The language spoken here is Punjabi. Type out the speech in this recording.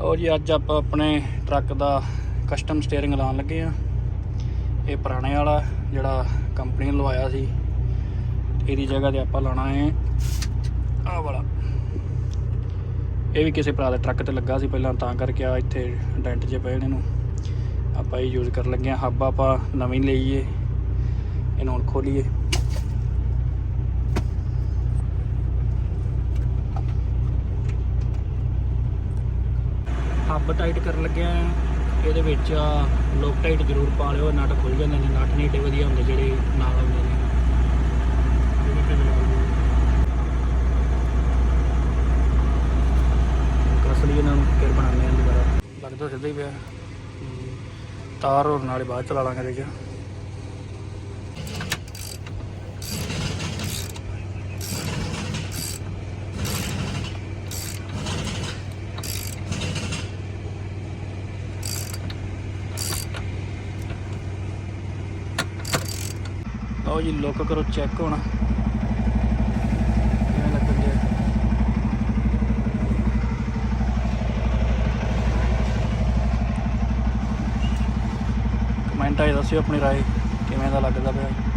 ਲਓ ਜੀ, ਅੱਜ ਆਪਾਂ ਆਪਣੇ ਟਰੱਕ ਦਾ ਕਸਟਮ ਸਟੀਅਰਿੰਗ ਲਾਉਣ ਲੱਗੇ ਆ। ਇਹ ਪੁਰਾਣੇ ਵਾਲਾ ਜਿਹੜਾ ਕੰਪਨੀ ਨੇ ਲਵਾਇਆ ਸੀ, ਇਹਦੀ ਜਗ੍ਹਾ ਤੇ ਆਪਾਂ ਲਾਉਣਾ ਹੈ ਆਹ ਵਾਲਾ। ਇਹ ਵੀ ਕਿਸੇ ਭਰਾ ਦੇ ਟਰੱਕ ਤੇ ਲੱਗਾ ਸੀ ਪਹਿਲਾਂ, ਤਾਂ ਕਰਕੇ ਆ ਇੱਥੇ ਡੈਂਟ ਜੇ ਪਏ ਨੇ। ਇਹਨੂੰ ਆਪਾਂ ਇਹ ਯੂਜ਼ ਕਰਨ ਲੱਗੇ ਆ। ਹੱਬ ਆਪਾਂ ਨਵੀਂ ਲਈਏ, ਇਹਨੂੰ ਹੁਣ ਖੋਲੀਏ। ਹੱਬ ਟਾਈਟ ਕਰਨ ਲੱਗਿਆ। ਇਹਦੇ ਵਿੱਚ ਲੋਕ ਟਾਈਟ ਜ਼ਰੂਰ ਪਾ ਲਿਓ, ਨਟ ਖੁੱਲ ਜਾਂਦੇ ਨੇ। ਨਟ ਨਹੀਂ ਏਡੇ ਵਧੀਆ ਹੁੰਦੇ ਜਿਹੜੇ ਨਾਲ ਆਉਂਦੇ ਨੇ। ਕਸ ਲਈ ਇਹਨਾਂ ਨੂੰ ਫਿਰ ਬਣਾਉਂਦੇ ਹਾਂ ਦੁਬਾਰਾ। ਲੱਗਦਾ ਸਿੱਧਾ ਹੀ ਪਿਆ। ਤਾਰ ਹੋਰ ਨਾਲੇ ਬਾਅਦ ਚਲਾ ਲਾਂਗੇ ਇਹਦੇ 'ਚ। ਲਓ ਜੀ, ਲੁੱਕ ਕਰੋ ਚੈੱਕ ਹੁਣ ਕਿਵੇਂ ਲੱਗਣ ਡਿਆ। ਕਮੈਂਟਾਂ 'ਚ ਦੱਸਿਓ ਆਪਣੀ ਰਾਏ ਕਿਵੇਂ ਦਾ ਲੱਗਦਾ ਪਿਆ।